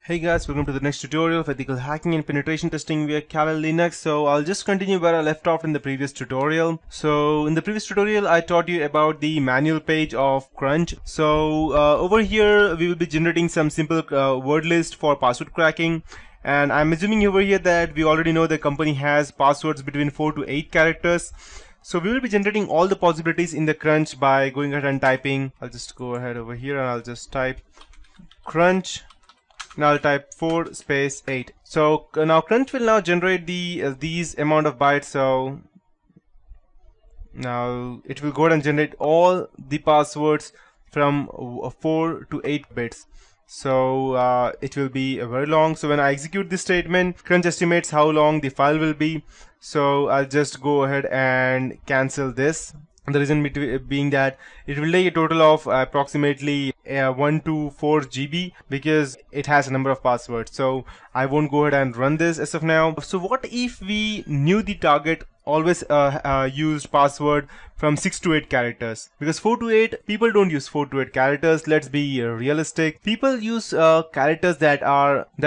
Hey guys, welcome to the next tutorial of ethical hacking and penetration testing via Kali Linux. So I'll just continue where I left off in the previous tutorial. So in the previous tutorial, I taught you about the manual page of Crunch. So over here, we will be generating some simple word list for password cracking. And I'm assuming over here that we already know the company has passwords between 4 to 8 characters. So we will be generating all the possibilities in the Crunch by going ahead and typing. I'll just go ahead over here and I'll just type Crunch. Now I'll type 4 space 8. So now Crunch will now generate these amount of bytes. So now it will go ahead and generate all the passwords from 4 to 8 bits. So it will be very long. So when I execute this statement, Crunch estimates how long the file will be. So I'll just go ahead and cancel this. The reason being that it will take a total of approximately 1 to 4 GB because it has a number of passwords. So I won't go ahead and run this as of now. So what if we knew the target always used password from 6 to 8 characters? Because 4 to 8, people don't use 4 to 8 characters. Let's be realistic. People use characters that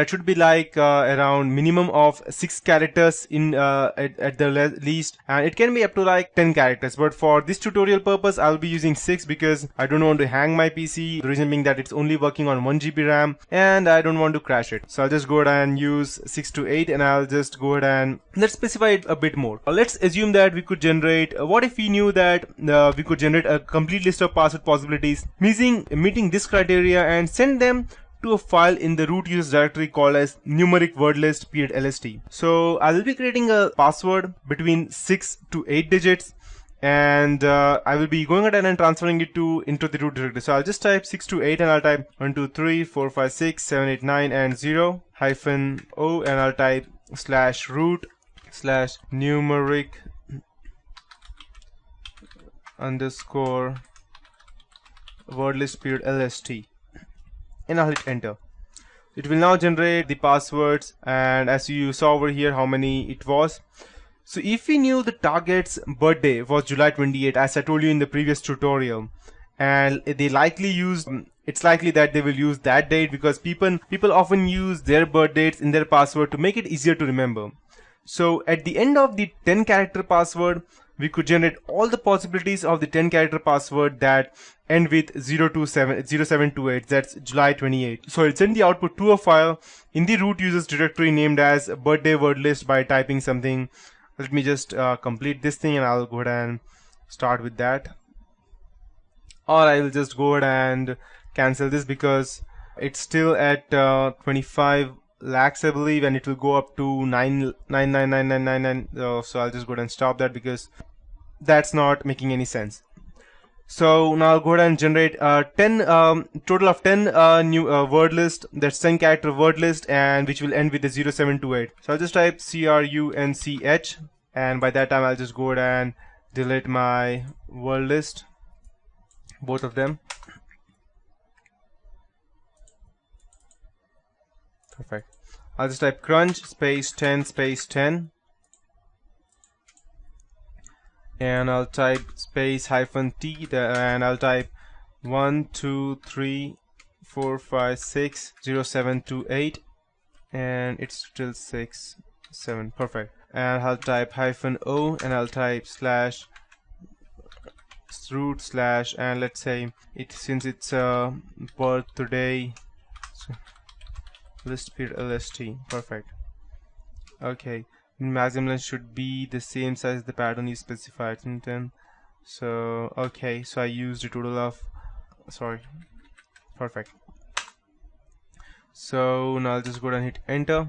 should be like around minimum of 6 characters in at the least, and it can be up to like 10 characters. But for this tutorial purpose, I'll be using 6 because I don't want to hang my PC. The reason being that it's only working on 1 GB RAM and I don't want to crash it. So I'll just go ahead and use 6 to 8, and I'll just go ahead and let's specify it a bit more. Let's assume that we could generate, what if we knew that we could generate a complete list of password possibilities meeting this criteria and send them to a file in the root users directory called as numeric wordlist.lst. So I will be creating a password between 6 to 8 digits, and I will be going ahead and transferring it into the root directory. So I'll just type 6 to 8 and I'll type 1 2 3 4 5 6 7 8 9 and 0 -o, and I'll type /root /numeric _ wordlist.lst, and I'll hit enter. It will now generate the passwords, and as you saw over here how many it was. So if we knew the target's birthday was July 28, as I told you in the previous tutorial, and they likely used, it's likely that they will use that date because people often use their birth dates in their password to make it easier to remember. So at the end of the 10 character password, we could generate all the possibilities of the 10 character password that end with 0728. That's July 28. So it'll send the output to a file in the root users directory named as birthday word list by typing something. Let me just complete this thing and I'll go ahead and start with that. Or I will just go ahead and cancel this because it's still at 25 lakhs I believe, and it will go up to 9999999. So I'll just go ahead and stop that because that's not making any sense. So now I'll go ahead and generate 10 total of 10 new word list. That's 10 character word list, and which will end with the 0728. So I'll just type CRUNCH, and by that time I'll just go ahead and delete my word list, both of them. Perfect. I'll just type crunch space 10 space 10, and I'll type space -t, and I'll type 1 2 3 4 5 6 0728, and it's still 6 7. Perfect. And I'll type -o, and I'll type /root/ and let's say it, since it's birthday list.lst. Perfect. Okay, maximum length should be the same size as the pattern you specified in 10. So okay, so I used a total of, sorry, perfect. So now I'll just go ahead and hit enter.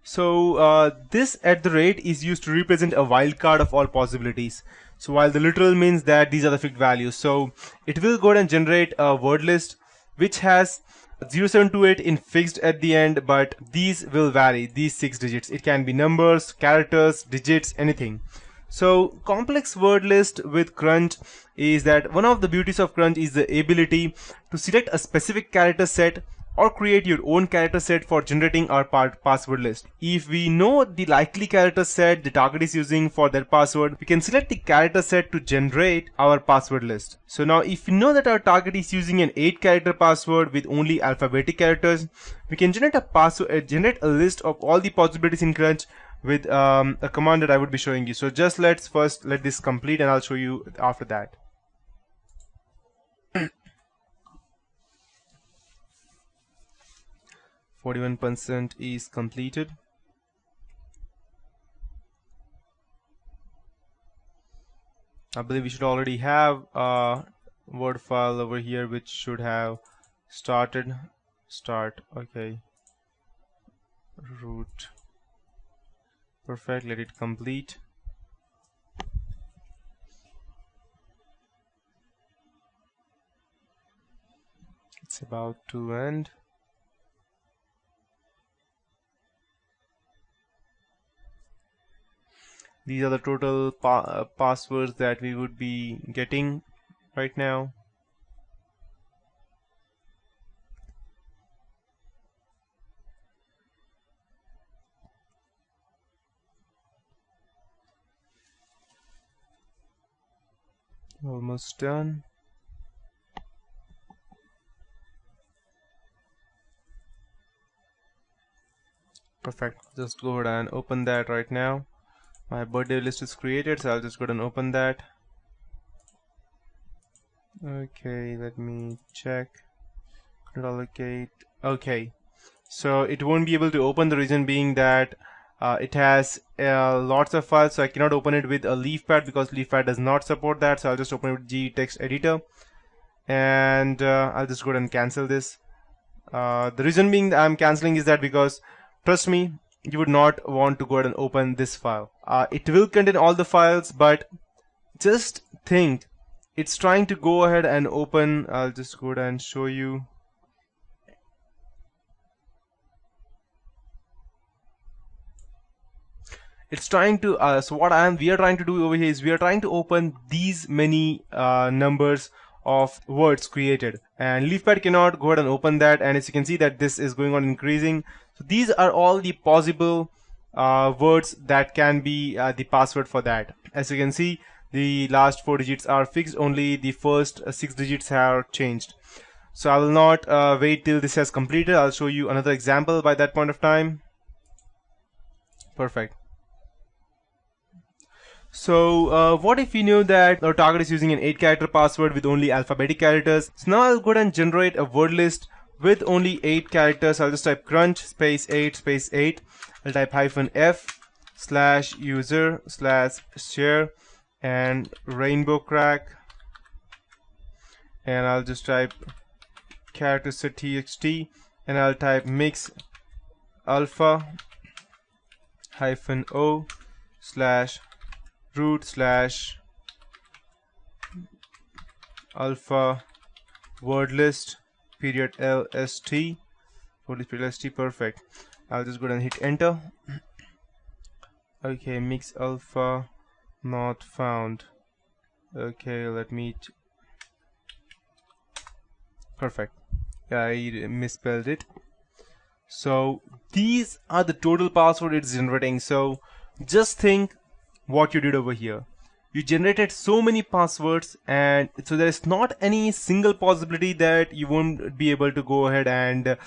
So this @ is used to represent a wildcard of all possibilities. So while the literal means that these are the fixed values, so it will go ahead and generate a word list which has 0728 in fixed at the end, but these will vary, these 6 digits. It can be numbers, characters, digits, anything. So complex word list with Crunch is that one of the beauties of Crunch is the ability to select a specific character set or create your own character set for generating our password list. If we know the likely character set the target is using for their password, we can select the character set to generate our password list. So now if we know that our target is using an 8-character password with only alphabetic characters, we can generate a list of all the possibilities in Crunch with a command that I would be showing you. So just let's first let this complete and I'll show you after that. 41% is completed. I believe we should already have a Word file over here which should have started. Okay, root. Perfect, let it complete. It's about to end. These are the total passwords that we would be getting right now. Almost done. Perfect. Just go ahead and open that right now. My birthday list is created, so I'll just go ahead and open that. Okay, let me check. Allocate. Okay, so it won't be able to open. The reason being that it has lots of files, so I cannot open it with a leafpad because leafpad does not support that. So I'll just open it with G text editor, and I'll just go ahead and cancel this. The reason being that I'm canceling is that because, trust me, you would not want to go ahead and open this file. It will contain all the files, but just think, it's trying to go ahead and open. I'll just go ahead and show you. It's trying to so what we are trying to do over here is we are trying to open these many numbers of words created, and leafpad cannot go ahead and open that. And as you can see that this is going on increasing. So these are all the possible words that can be the password for that. As you can see, the last 4 digits are fixed, only the first 6 digits have changed. So I will not wait till this has completed. I'll show you another example by that point of time. Perfect. So what if we knew that our target is using an 8-character password with only alphabetic characters? So now I'll go ahead and generate a word list with only 8 characters. I'll just type crunch space 8 space 8. I'll type -f/user/share and rainbow crack, and I'll just type character set txt, and I'll type mix alpha -o / root /alpha wordlist period lst /lst. Perfect. I'll just go ahead and hit enter. Okay, mix alpha not found. Okay, let me perfect. I misspelled it. So these are the total password it's generating. So just think what you did over here. You generated so many passwords, and so there is not any single possibility that you won't be able to go ahead and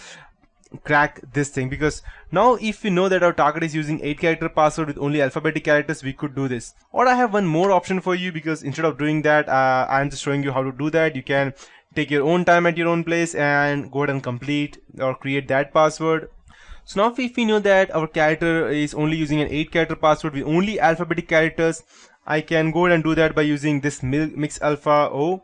crack this thing, because now if we know that our target is using 8-character password with only alphabetic characters, we could do this. Or I have one more option for you, because instead of doing that, I'm just showing you how to do that. You can take your own time at your own place and go ahead and complete or create that password. So now if we know that our character is only using an 8-character password with only alphabetic characters, I can go ahead and do that by using this mix alpha o.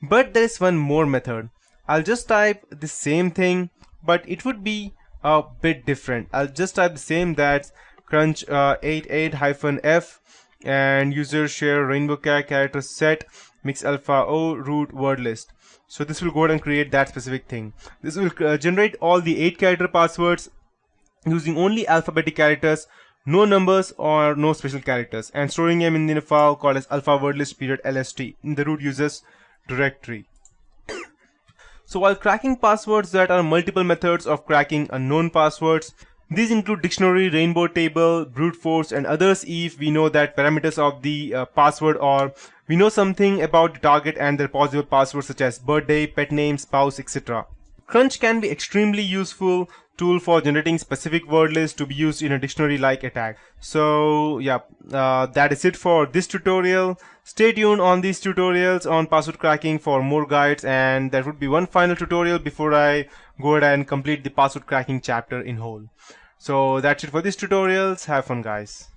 But there is one more method. I'll just type the same thing, but it would be a bit different. I'll just type the same, that's crunch 88-f and user share rainbow character set mix alpha o root word list. So this will go ahead and create that specific thing. This will generate all the 8-character passwords using only alphabetic characters, no numbers or no special characters, and storing them in a file called as alpha wordlist period lst in the root users directory. So while cracking passwords, there are multiple methods of cracking unknown passwords. These include dictionary, rainbow table, brute force, and others if we know that parameters of the password, or we know something about the target and their possible passwords such as birthday, pet name, spouse, etc. Crunch can be extremely useful tool for generating specific word lists to be used in a dictionary like attack. So yeah, that is it for this tutorial. Stay tuned on these tutorials on password cracking for more guides, and there would be one final tutorial before I go ahead and complete the password cracking chapter in whole. So that's it for these tutorials. Have fun, guys.